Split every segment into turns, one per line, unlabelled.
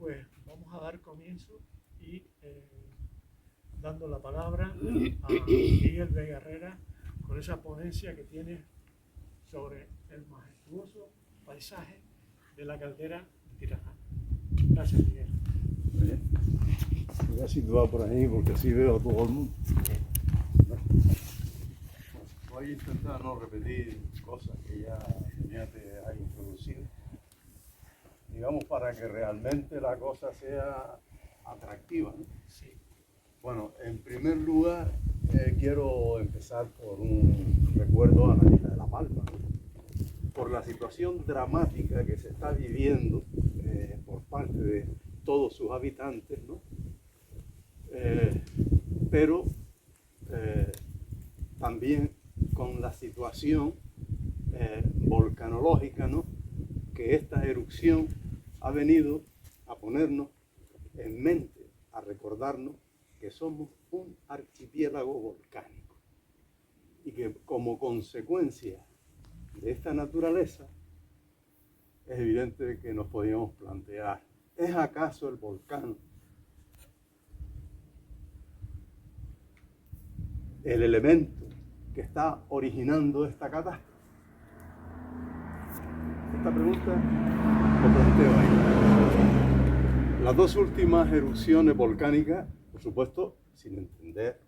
pues vamos a dar comienzo y dando la palabra a Miguel Vega Herrera con esa ponencia que tiene sobre el majestuoso paisaje de la caldera de Tirajana. Gracias, Miguel.
Bien. Voy a situar por ahí porque así veo a todo el mundo. Voy a intentar no repetir cosas que ya te ha introducido, digamos, para que realmente la cosa sea atractiva, ¿no?
Sí.
Bueno, en primer lugar, quiero empezar por un recuerdo a la isla de La Palma, ¿no? Por la situación dramática que se está viviendo por parte de todos sus habitantes, ¿no? Pero también con la situación volcanológica, ¿no? Que esta erupción ha venido a ponernos en mente, a recordarnos que somos un archipiélago volcánico y que como consecuencia de esta naturaleza es evidente que nos podíamos plantear, ¿es acaso el volcán el elemento que está originando esta catástrofe? Esta pregunta lo planteo ahí. Las dos últimas erupciones volcánicas, por supuesto, sin entender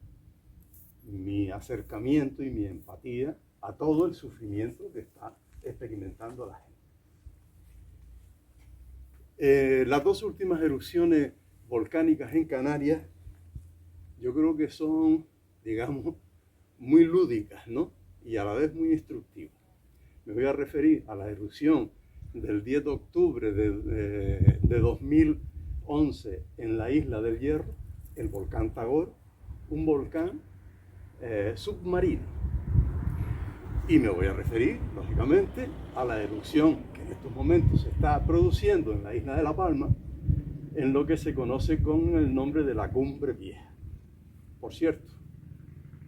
mi acercamiento y mi empatía a todo el sufrimiento que está experimentando la gente. Las dos últimas erupciones volcánicas en Canarias, yo creo que son, digamos, muy lúdicas, ¿no? Y a la vez muy instructivas. Me voy a referir a la erupción del 10 de octubre de 2011 en la isla del Hierro, el volcán Tagore, un volcán submarino. Y me voy a referir, lógicamente, a la erupción que en estos momentos se está produciendo en la isla de La Palma, en lo que se conoce con el nombre de la Cumbre Vieja. Por cierto,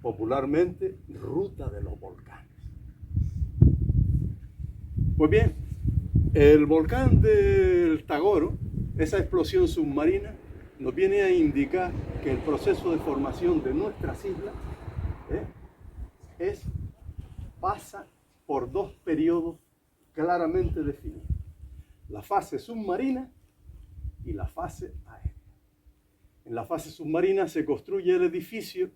popularmente, Ruta de los Volcanes. Pues bien, el volcán del Tagore, esa explosión submarina, nos viene a indicar que el proceso de formación de nuestras islas pasa por dos periodos claramente definidos: la fase submarina y la fase aérea. En la fase submarina se construye el edificio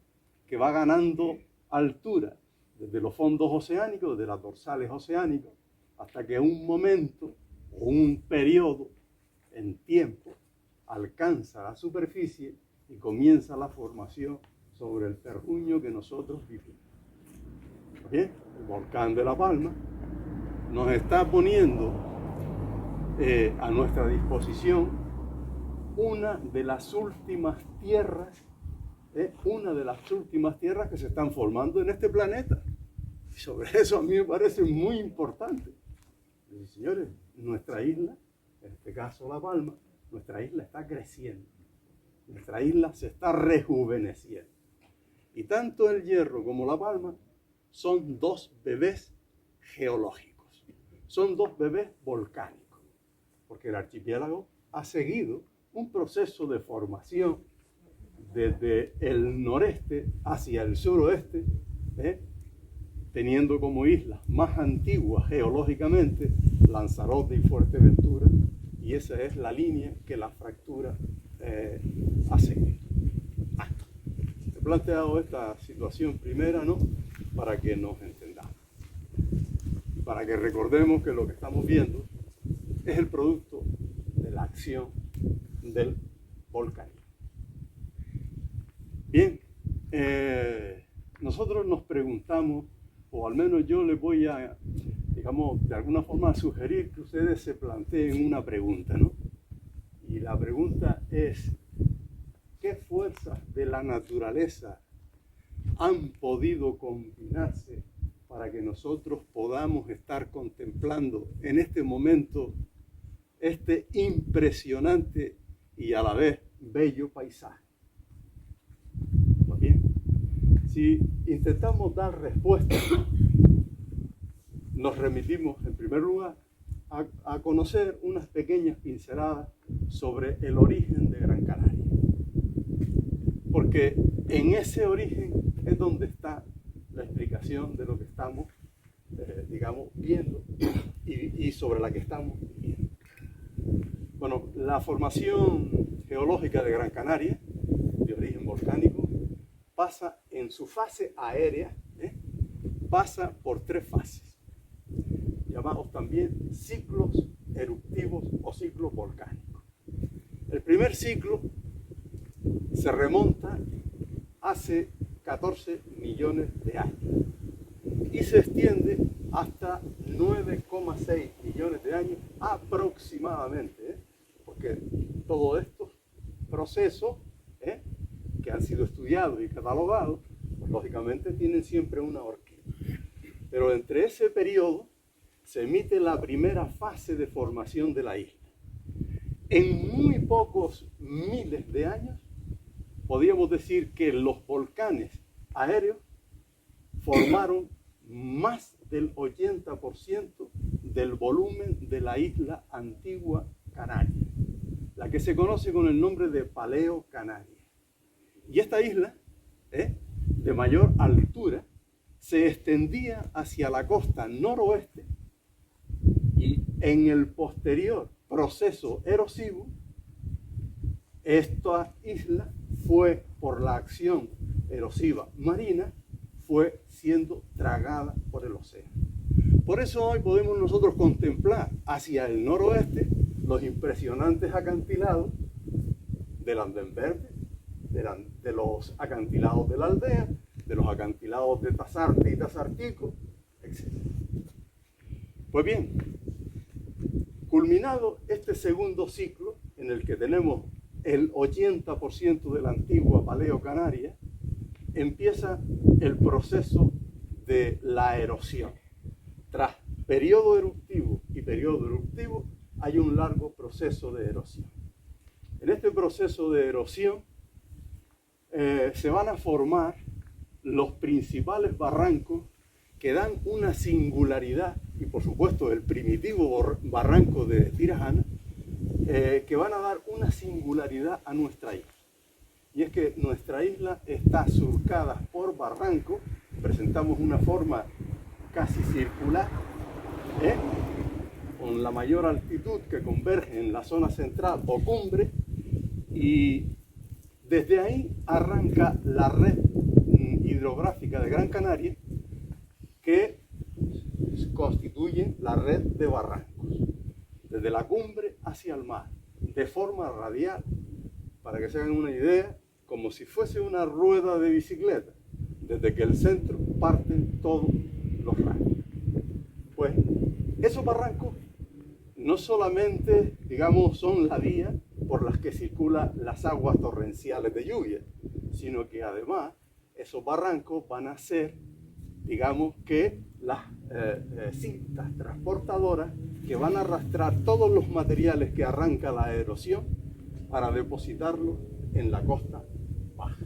que va ganando altura desde los fondos oceánicos, desde las dorsales oceánicas, hasta que un momento o un periodo en tiempo alcanza la superficie y comienza la formación sobre el terruño que nosotros vivimos. Bien, el volcán de La Palma nos está poniendo a nuestra disposición una de las últimas tierras que se están formando en este planeta. Y sobre eso a mí me parece muy importante. Y, señores, nuestra isla, en este caso La Palma, nuestra isla está creciendo. Nuestra isla se está rejuveneciendo. Y tanto el Hierro como La Palma son dos bebés geológicos. Son dos bebés volcánicos. Porque el archipiélago ha seguido un proceso de formación desde el noreste hacia el suroeste, teniendo como islas más antiguas geológicamente Lanzarote y Fuerteventura, y esa es la línea que la fractura ha seguido. He planteado esta situación primera, ¿no?, para que nos entendamos, para que recordemos que lo que estamos viendo es el producto de la acción del volcán. Bien, nosotros nos preguntamos, o al menos yo les voy a, digamos, de alguna forma sugerir que ustedes se planteen una pregunta, ¿no? Y la pregunta es, ¿qué fuerzas de la naturaleza han podido combinarse para que nosotros podamos estar contemplando en este momento este impresionante y a la vez bello paisaje? Pues bien, si intentamos dar respuesta, nos remitimos en primer lugar a conocer unas pequeñas pinceladas sobre el origen de Gran Canaria. Porque en ese origen es donde está la explicación de lo que estamos, digamos, viendo y sobre la que estamos viviendo. Bueno, la formación geológica de Gran Canaria, de origen volcánico, pasa en su fase aérea, pasa por 3 fases, llamados también ciclos eruptivos o ciclos volcánicos. El primer ciclo se remonta hace 14 millones de años y se extiende hasta 9,6 millones de años aproximadamente, porque todos estos procesos que han sido estudiados y catalogados, pues, lógicamente tienen siempre una horquilla. Pero entre ese periodo se emite la primera fase de formación de la isla. En muy pocos miles de años, podríamos decir que los volcanes aéreos formaron más del 80% del volumen de la isla Antigua Canaria, la que se conoce con el nombre de Paleo Canaria. Y esta isla, de mayor altura, se extendía hacia la costa noroeste y en el posterior proceso erosivo, esta isla fue, por la acción erosiva marina, fue siendo tragada por el océano. Por eso hoy podemos nosotros contemplar hacia el noroeste los impresionantes acantilados del Andén Verde, de los acantilados de la Aldea, de los acantilados de Tasarte y Tasartico, etc. Pues bien, culminado este segundo ciclo, en el que tenemos el 80% de la antigua Paleo Canaria, empieza el proceso de la erosión. Tras periodo eruptivo y periodo eruptivo, hay un largo proceso de erosión. En este proceso de erosión se van a formar los principales barrancos que dan una singularidad, y por supuesto el primitivo barranco de Tirajana, que van a dar una singularidad a nuestra isla. Y es que nuestra isla está surcada por barrancos, presentamos una forma casi circular, con la mayor altitud que converge en la zona central o cumbre, y desde ahí arranca la red hidrográfica de Gran Canaria, que constituye la red de barrancos, desde la cumbre hacia el mar, de forma radial, para que se hagan una idea, como si fuese una rueda de bicicleta, desde que el centro parten todos los rayos. Pues esos barrancos no solamente, digamos, son la vía por las que circulan las aguas torrenciales de lluvia, sino que además esos barrancos van a ser, digamos, que las cintas transportadoras que van a arrastrar todos los materiales que arranca la erosión para depositarlos en la costa baja,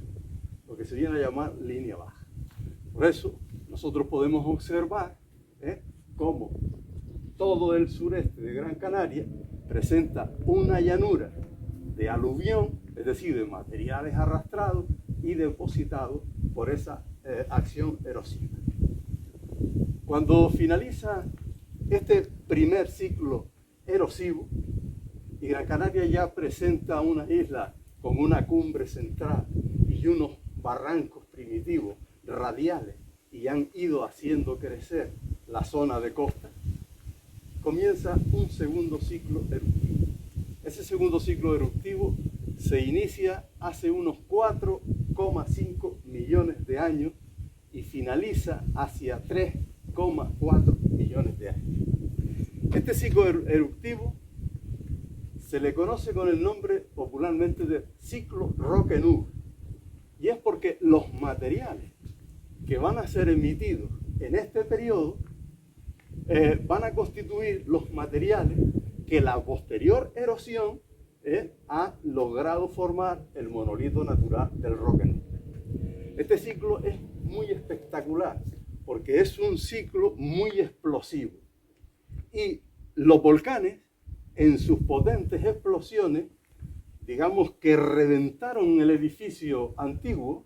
lo que se viene a llamar línea baja. Por eso nosotros podemos observar cómo todo el sureste de Gran Canaria presenta una llanura de aluvión, es decir, de materiales arrastrados y depositados por esa acción erosiva. Cuando finaliza este primer ciclo erosivo y Gran Canaria ya presenta una isla con una cumbre central y unos barrancos primitivos radiales y han ido haciendo crecer la zona de costa, comienza un segundo ciclo eruptivo. Ese segundo ciclo eruptivo se inicia hace unos 4,5 millones de años y finaliza hacia 3,4 millones de años. Este ciclo eruptivo se le conoce con el nombre popularmente de ciclo roque-nube, y es porque los materiales que van a ser emitidos en este periodo van a constituir los materiales que la posterior erosión ha logrado formar el monolito natural del roque-nube. Este ciclo es muy espectacular porque es un ciclo muy explosivo y los volcanes, en sus potentes explosiones, digamos que reventaron el edificio antiguo,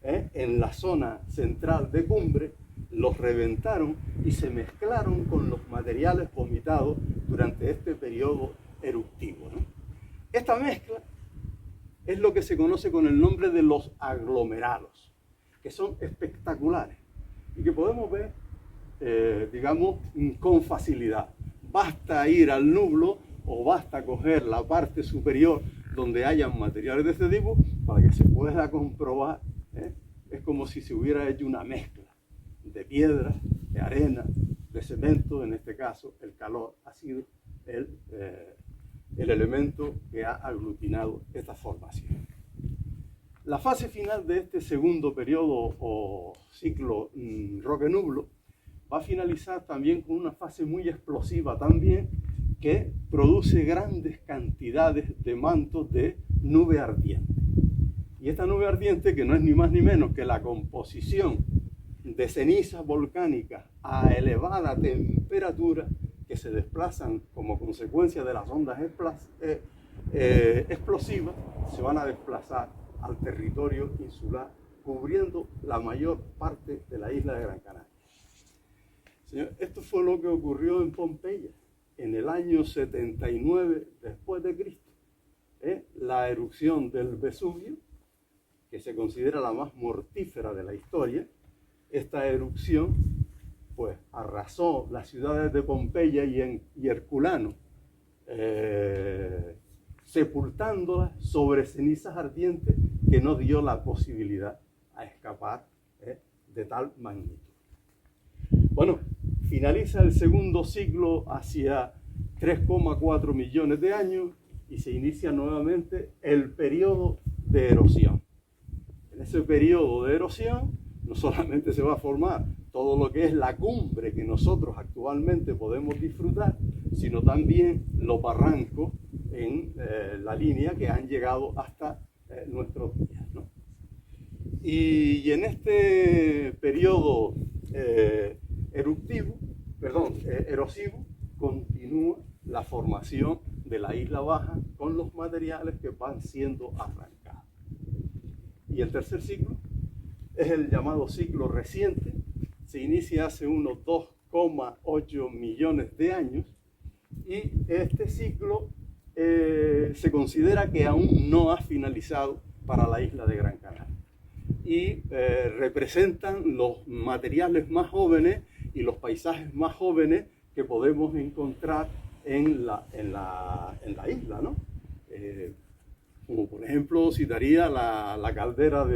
en la zona central de Cumbre, los reventaron y se mezclaron con los materiales vomitados durante este periodo eruptivo, ¿no? Esta mezcla es lo que se conoce con el nombre de los aglomerados, que son espectaculares y que podemos ver, digamos, con facilidad. Basta ir al nublo o basta coger la parte superior donde hayan materiales de este tipo para que se pueda comprobar. Es como si se hubiera hecho una mezcla de piedra, de arena, de cemento. En este caso, el calor ha sido el elemento que ha aglutinado esta formación. La fase final de este segundo periodo o ciclo roque-nublo va a finalizar también con una fase muy explosiva también, que produce grandes cantidades de mantos de nube ardiente. Y esta nube ardiente, que no es ni más ni menos que la composición de cenizas volcánicas a elevada temperatura que se desplazan como consecuencia de las ondas explosivas, se van a desplazar al territorio insular, cubriendo la mayor parte de la isla de Gran Canaria. Señor, esto fue lo que ocurrió en Pompeya en el año 79 después de Cristo. La erupción del Vesubio, que se considera la más mortífera de la historia. Esta erupción pues arrasó las ciudades de Pompeya y Herculano, sepultándolas sobre cenizas ardientes que no dio la posibilidad a escapar de tal magnitud. Bueno, finaliza el segundo ciclo hacia 3,4 millones de años y se inicia nuevamente el periodo de erosión. En ese periodo de erosión no solamente se va a formar todo lo que es la cumbre que nosotros actualmente podemos disfrutar, sino también los barrancos en la línea que han llegado hasta nuestros días, ¿no? Y en este periodo erosivo continúa la formación de la isla baja con los materiales que van siendo arrancados. Y el tercer ciclo es el llamado ciclo reciente, se inicia hace unos 2,8 millones de años y este ciclo se considera que aún no ha finalizado para la isla de Gran Canaria y representan los materiales más jóvenes y los paisajes más jóvenes que podemos encontrar en la isla, ¿no? Como por ejemplo citaría la caldera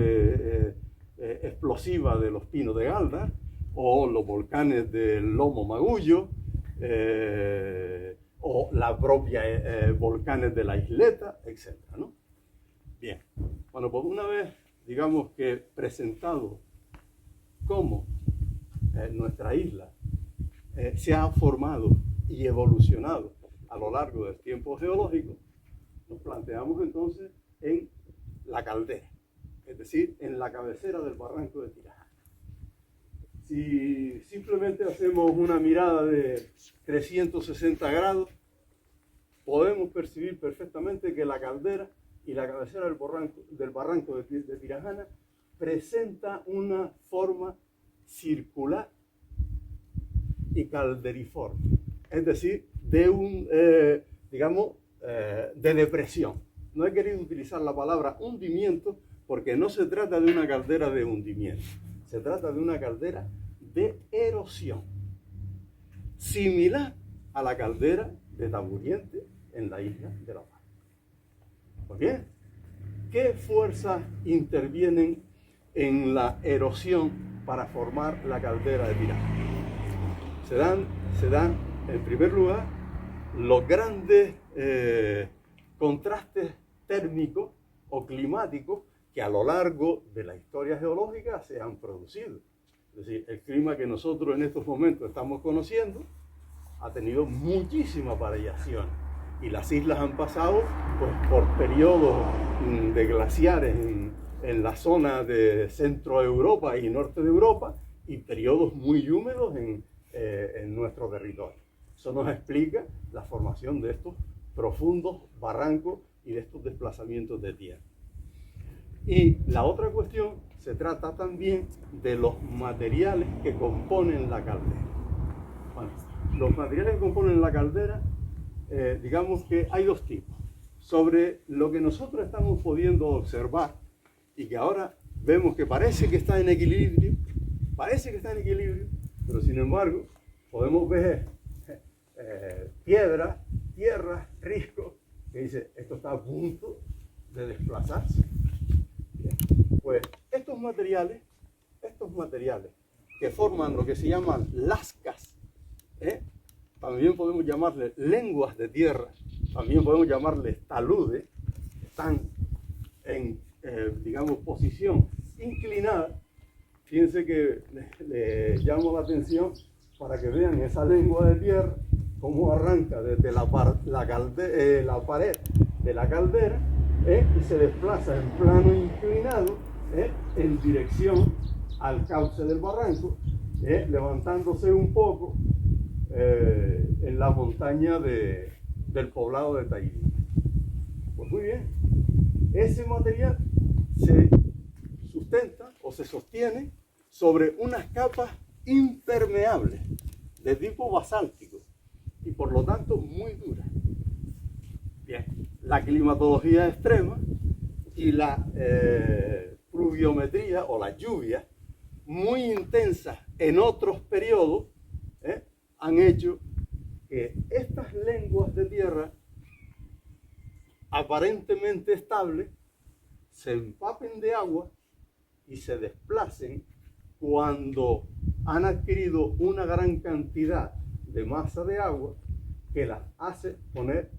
explosiva de los Pinos de Galdar o los volcanes del Lomo Magullo, o la propia volcanes de la Isleta, etc., ¿no? Bien, bueno, pues una vez, digamos que presentado cómo nuestra isla se ha formado y evolucionado a lo largo del tiempo geológico, nos planteamos entonces en la caldera, es decir, en la cabecera del barranco de Tirajana. Si simplemente hacemos una mirada de 360 grados, podemos percibir perfectamente que la caldera y la cabecera del barranco de Tirajana presenta una forma circular y calderiforme, es decir, de de depresión. No he querido utilizar la palabra hundimiento porque no se trata de una caldera de hundimiento, se trata de una caldera de erosión, similar a la caldera de Taburiente en la isla de La Palma. Pues bien, ¿qué fuerzas intervienen en la erosión para formar la caldera de Tirajana? Se dan, en primer lugar, los grandes contrastes térmicos o climáticos que a lo largo de la historia geológica se han producido. Es decir, el clima que nosotros en estos momentos estamos conociendo ha tenido muchísimas variaciones y las islas han pasado pues, por periodos de glaciares en la zona de centro Europa y norte de Europa y periodos muy húmedos en nuestro territorio. Eso nos explica la formación de estos profundos barrancos y de estos desplazamientos de tierra. Y la otra cuestión se trata también de los materiales que componen la caldera. Bueno, los materiales que componen la caldera, digamos que hay dos tipos. Sobre lo que nosotros estamos pudiendo observar y que ahora vemos que parece que está en equilibrio, pero sin embargo podemos ver piedras, tierras, riscos, que dice, esto está a punto de desplazarse. Bien. Pues estos materiales que forman lo que se llaman lascas, también podemos llamarles lenguas de tierra, también podemos llamarles taludes, están en, digamos, posición inclinada. Fíjense que le llamo la atención para que vean esa lengua de tierra, cómo arranca desde la pared de la caldera, y se desplaza en plano inclinado, en dirección al cauce del barranco, levantándose un poco en la montaña del poblado de Tahití. Pues muy bien, ese material se sustenta o se sostiene sobre unas capas impermeables de tipo basáltico y por lo tanto muy duras. Bien, la climatología extrema y la pluviometría o las lluvias muy intensas en otros periodos han hecho que estas lenguas de tierra aparentemente estables se empapen de agua y se desplacen cuando han adquirido una gran cantidad de masa de agua que las hace poner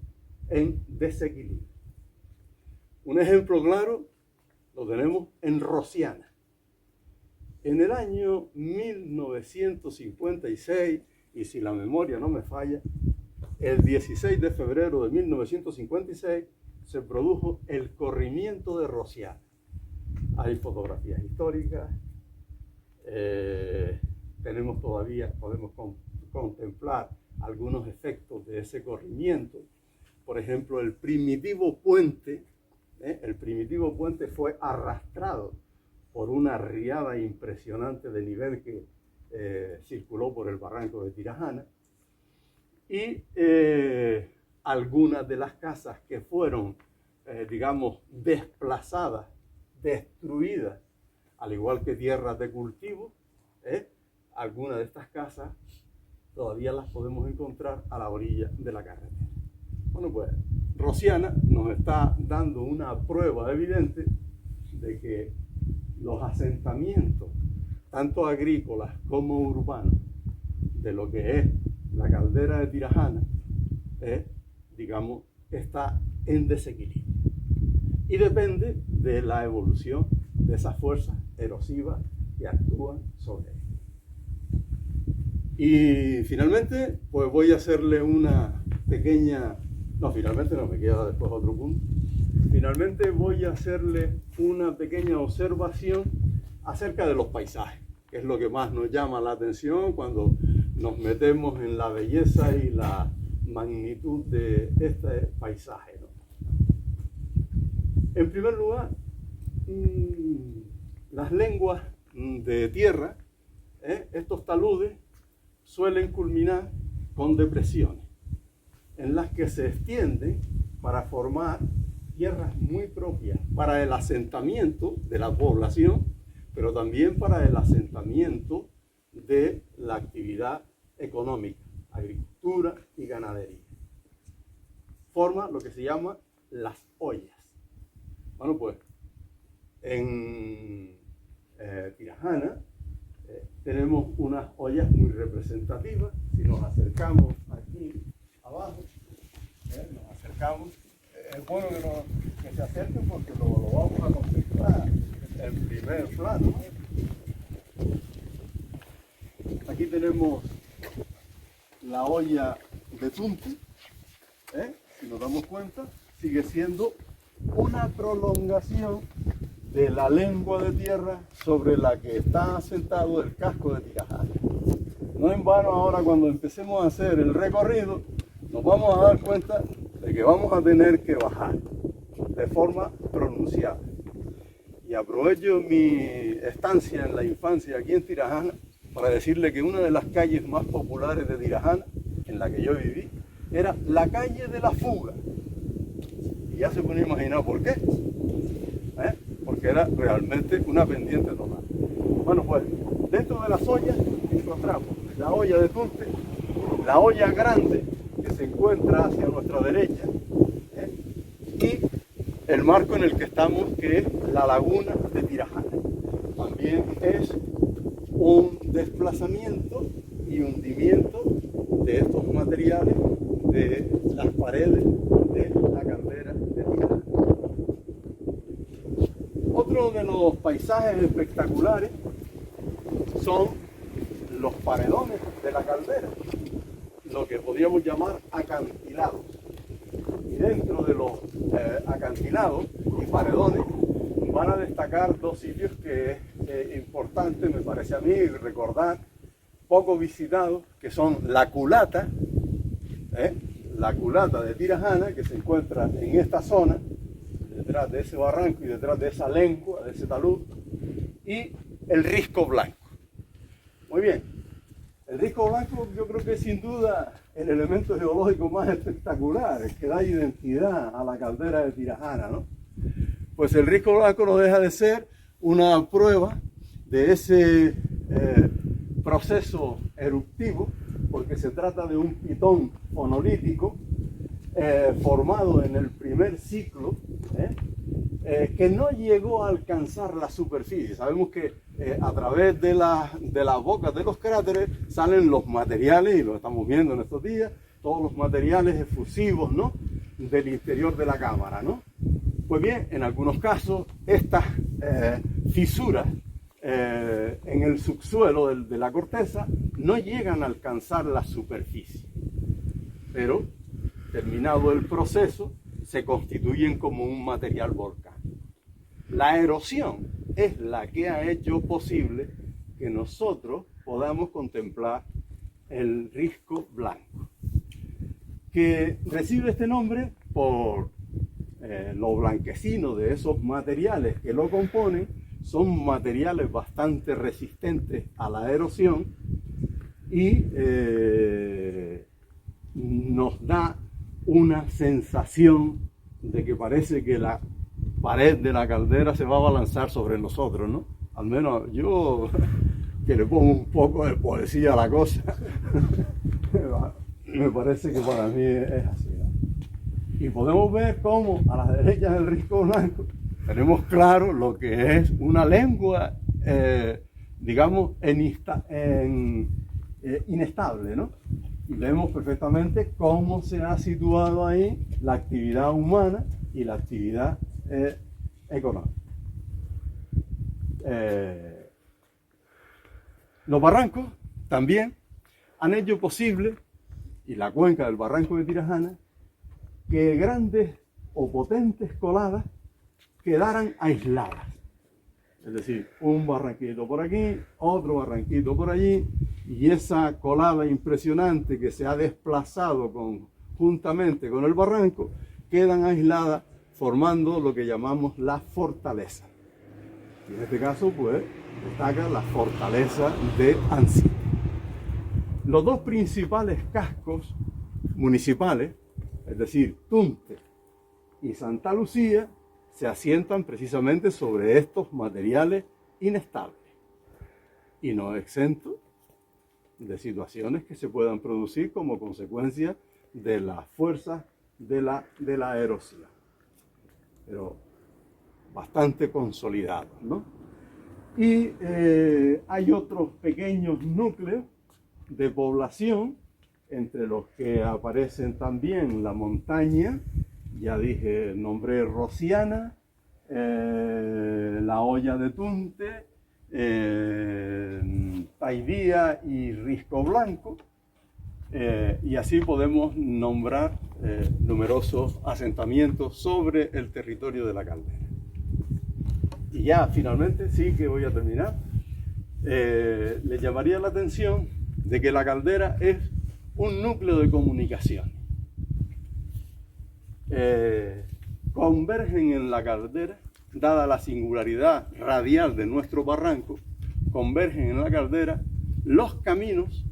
en desequilibrio. Un ejemplo claro lo tenemos en Rosiana. En el año 1956, y si la memoria no me falla, el 16 de febrero de 1956 se produjo el corrimiento de Rosiana. Hay fotografías históricas, podemos contemplar algunos efectos de ese corrimiento. Por ejemplo, el primitivo puente fue arrastrado por una riada impresionante de nivel que circuló por el barranco de Tirajana, y algunas de las casas que fueron, digamos, desplazadas, destruidas, al igual que tierras de cultivo, algunas de estas casas todavía las podemos encontrar a la orilla de la carretera. Bueno, pues Rosiana nos está dando una prueba evidente de que los asentamientos, tanto agrícolas como urbanos, de lo que es la caldera de Tirajana, digamos, está en desequilibrio. Y depende de la evolución de esas fuerzas erosivas que actúan sobre él. Y finalmente, pues voy a hacerle una pequeña... No, finalmente no, me queda después otro punto. Finalmente voy a hacerle una pequeña observación acerca de los paisajes, que es lo que más nos llama la atención cuando nos metemos en la belleza y la magnitud de este paisaje, ¿no? En primer lugar, las lenguas de tierra, estos taludes, suelen culminar con depresiones en las que se extienden para formar tierras muy propias para el asentamiento de la población, pero también para el asentamiento de la actividad económica, agricultura y ganadería. Forma lo que se llama las ollas. Bueno, pues en Tirajana tenemos unas ollas muy representativas. Si nos acercamos aquí abajo, nos acercamos, es bueno que se acerquen porque lo vamos a contemplar en primer plano. Aquí tenemos la olla de Tunti, si nos damos cuenta, sigue siendo una prolongación de la lengua de tierra sobre la que está asentado el casco de Tirajana. no en vano ahora cuando empecemos a hacer el recorrido, nos vamos a dar cuenta de que vamos a tener que bajar de forma pronunciada. Y aprovecho mi estancia en la infancia aquí en Tirajana para decirle que una de las calles más populares de Tirajana, en la que yo viví, era la calle de la fuga. Y ya se puede imaginar por qué. Porque era realmente una pendiente total. Bueno, pues dentro de las ollas encontramos la olla de Tunte, la olla grande que se encuentra hacia nuestra derecha, y el marco en el que estamos, que es la laguna de Tirajana. También es un desplazamiento y hundimiento de estos materiales de las paredes de la caldera de Tirajana. Otro de los paisajes espectaculares son los paredones de la caldera, lo que podríamos llamar acantilados. Y dentro de los acantilados y paredones van a destacar dos sitios que es importante, me parece a mí, recordar, poco visitados, que son la culata de Tirajana, que se encuentra en esta zona, detrás de ese barranco y detrás de esa lengua, de ese talud, y el Risco Blanco. Muy bien, el Risco Blanco yo creo que es sin duda el elemento geológico más espectacular, el que da identidad a la caldera de Tirajana, ¿no? Pues el Risco Blanco no deja de ser una prueba de ese proceso eruptivo, porque se trata de un pitón fonolítico formado en el primer ciclo, que no llegó a alcanzar la superficie. Sabemos que a través de las bocas de los cráteres salen los materiales, y lo estamos viendo en estos días, todos los materiales efusivos, ¿no?, del interior de la cámara, ¿no? Pues bien, en algunos casos estas fisuras en el subsuelo de la corteza no llegan a alcanzar la superficie, pero terminado el proceso se constituyen como un material volcánico. La erosión es la que ha hecho posible que nosotros podamos contemplar el Risco Blanco, que recibe este nombre por lo blanquecino de esos materiales que lo componen. Son materiales bastante resistentes a la erosión y nos da una sensación de que parece que la pared de la caldera se va a abalanzar sobre nosotros, ¿no? Al menos yo, que le pongo un poco de poesía a la cosa, me parece que para mí es así, ¿no? Y podemos ver cómo a la derecha del Risco Blanco tenemos claro lo que es una lengua, digamos, inestable, ¿no? Y vemos perfectamente cómo se ha situado ahí la actividad humana y la actividad económica. Los barrancos también han hecho posible, y la cuenca del barranco de Tirajana, que grandes o potentes coladas quedaran aisladas. Es decir, un barranquito por aquí, otro barranquito por allí, y esa colada impresionante que se ha desplazado juntamente con el barranco, quedan aisladas formando lo que llamamos la fortaleza. Y en este caso, pues, destaca la fortaleza de Ancite. Los dos principales cascos municipales, es decir, Tunte y Santa Lucía, se asientan precisamente sobre estos materiales inestables y no exentos de situaciones que se puedan producir como consecuencia de las fuerzas de la erosión, pero bastante consolidados, ¿no? Y hay otros pequeños núcleos de población, entre los que aparecen también la montaña, ya dije, nombré Rociana, la olla de Tunte, Taidía y Risco Blanco, y así podemos nombrar numerosos asentamientos sobre el territorio de la caldera. Y ya finalmente, sí que voy a terminar, le llamaría la atención de que la caldera es un núcleo de comunicación. Convergen en la caldera, dada la singularidad radial de nuestro barranco, convergen en la caldera los caminos,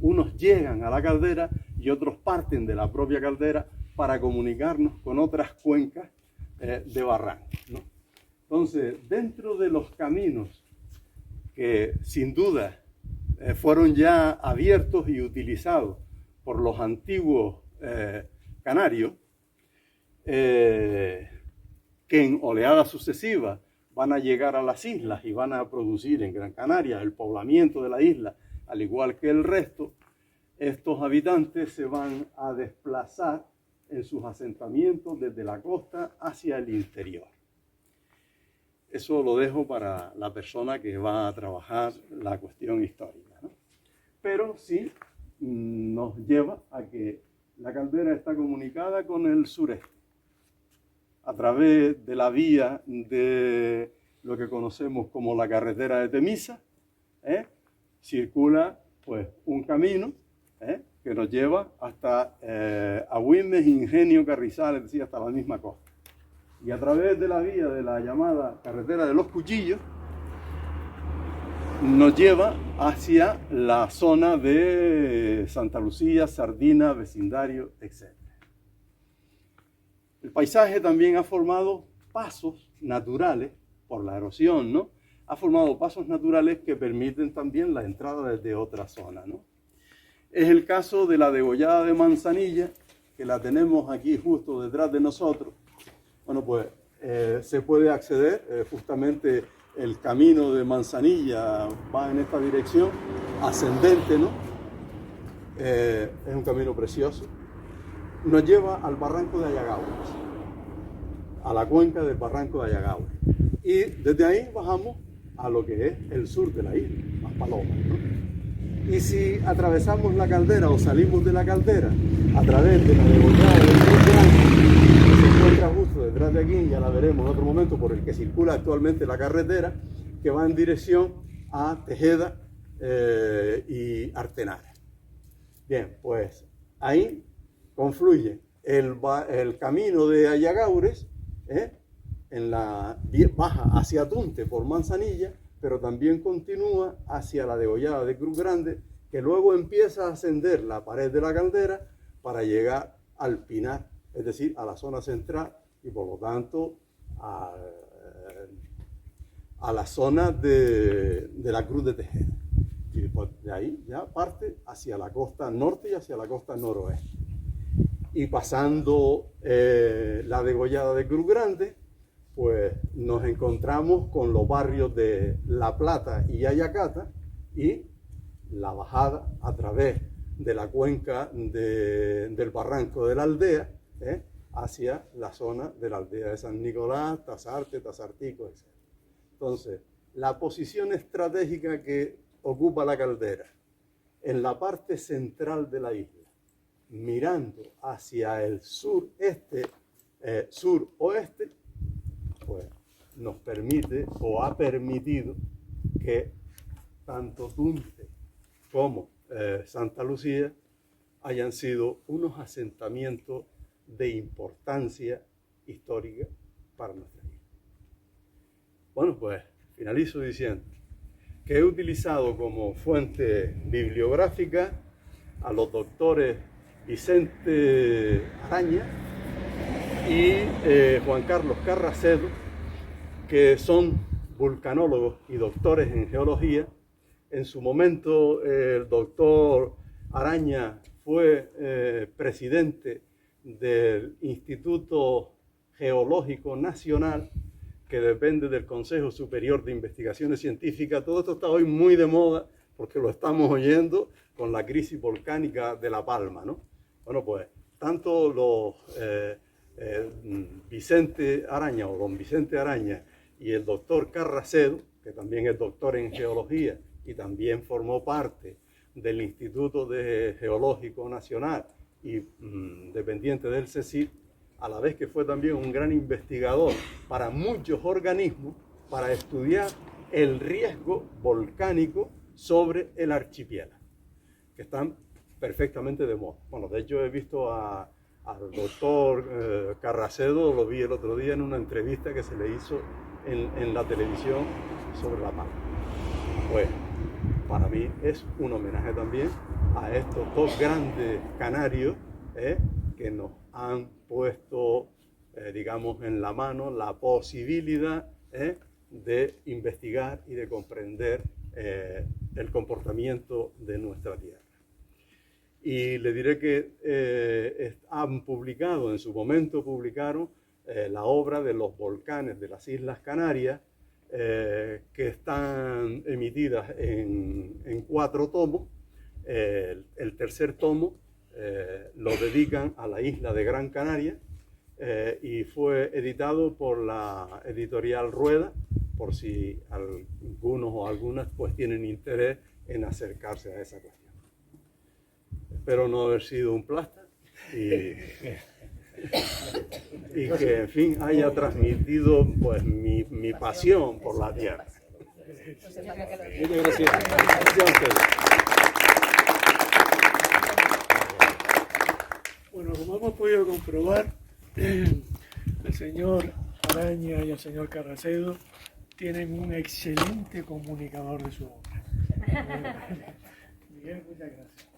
unos llegan a la caldera y otros parten de la propia caldera para comunicarnos con otras cuencas de barranco, ¿no? Entonces, dentro de los caminos que sin duda fueron ya abiertos y utilizados por los antiguos canarios, que en oleadas sucesivas van a llegar a las islas y van a producir en Gran Canaria el poblamiento de la isla, al igual que el resto, estos habitantes se van a desplazar en sus asentamientos desde la costa hacia el interior. Eso lo dejo para la persona que va a trabajar la cuestión histórica, ¿no? Pero sí nos lleva a que la caldera está comunicada con el sureste a través de la vía de lo que conocemos como la carretera de Temisa. Circula pues un camino que nos lleva hasta Agüimes, Ingenio, Carrizal, es decir, hasta la misma costa. Y a través de la vía de la llamada carretera de los Cuchillos, nos lleva hacia la zona de Santa Lucía, Sardina, vecindario, etc. El paisaje también ha formado pasos naturales, por la erosión, ¿no? Ha formado pasos naturales que permiten también la entrada desde otra zona, ¿no? Es el caso de la degollada de Manzanilla, que la tenemos aquí justo detrás de nosotros. Bueno, pues se puede acceder, justamente el camino de Manzanilla va en esta dirección, ascendente, ¿no? Es un camino precioso. Nos lleva al barranco de Ayagaures, a la cuenca del barranco de Ayagaures. Y desde ahí bajamos a lo que es el sur de la isla, Las Palomas, ¿no? Y si atravesamos la caldera o salimos de la caldera a través de la degollada del Cruz Grande, que se encuentra justo detrás de aquí, ya la veremos en otro momento, por el que circula actualmente la carretera, que va en dirección a Tejeda y Artenara. Bien, pues ahí confluye el camino de Ayagaures, baja hacia Tunte por Manzanilla, pero también continúa hacia la degollada de Cruz Grande, que luego empieza a ascender la pared de la caldera para llegar al Pinar, es decir, a la zona central y por lo tanto a la zona de la Cruz de Tejeda. Y después de ahí ya parte hacia la costa norte y hacia la costa noroeste. Y pasando la degollada de Cruz Grande, pues nos encontramos con los barrios de La Plata y Ayacata y la bajada a través de la cuenca del barranco de la aldea hacia la zona de la aldea de San Nicolás, Tasarte, Tasartico, etc. Entonces, la posición estratégica que ocupa la caldera en la parte central de la isla, mirando hacia el suroeste, pues nos permite o ha permitido que tanto Tunte como Santa Lucía hayan sido unos asentamientos de importancia histórica para nuestra isla. Bueno, pues finalizo diciendo que he utilizado como fuente bibliográfica a los doctores Vicente Araña y Juan Carlos Carracedo, que son vulcanólogos y doctores en geología. En su momento el doctor Araña fue presidente del Instituto Geológico Nacional, que depende del Consejo Superior de Investigaciones Científicas. Todo esto está hoy muy de moda porque lo estamos oyendo con la crisis volcánica de La Palma, ¿no? Bueno, pues tanto los Vicente Araña o don Vicente Araña y el doctor Carracedo, que también es doctor en geología y también formó parte del Instituto Geológico Nacional y dependiente del CSIC, a la vez que fue también un gran investigador para muchos organismos para estudiar el riesgo volcánico sobre el archipiélago, que están perfectamente de moda. Bueno, de hecho he visto al doctor Carracedo, lo vi el otro día en una entrevista que se le hizo en la televisión sobre La Palma. Pues para mí es un homenaje también a estos dos grandes canarios que nos han puesto, digamos, en la mano la posibilidad de investigar y de comprender el comportamiento de nuestra tierra. Y le diré que han publicado, en su momento publicaron la obra de los volcanes de las Islas Canarias, que están emitidas en 4 tomos. El tercer tomo lo dedican a la isla de Gran Canaria y fue editado por la editorial Rueda, por si algunos o algunas pues tienen interés en acercarse a esa cuestión. Espero no haber sido un plasta y que, en fin, haya transmitido pues mi pasión por la tierra.
Muchas gracias.
Gracias a ustedes.
Bueno, como hemos podido comprobar, el señor Araña y el señor Carracedo tienen un excelente comunicador de su obra. Miguel, muchas gracias.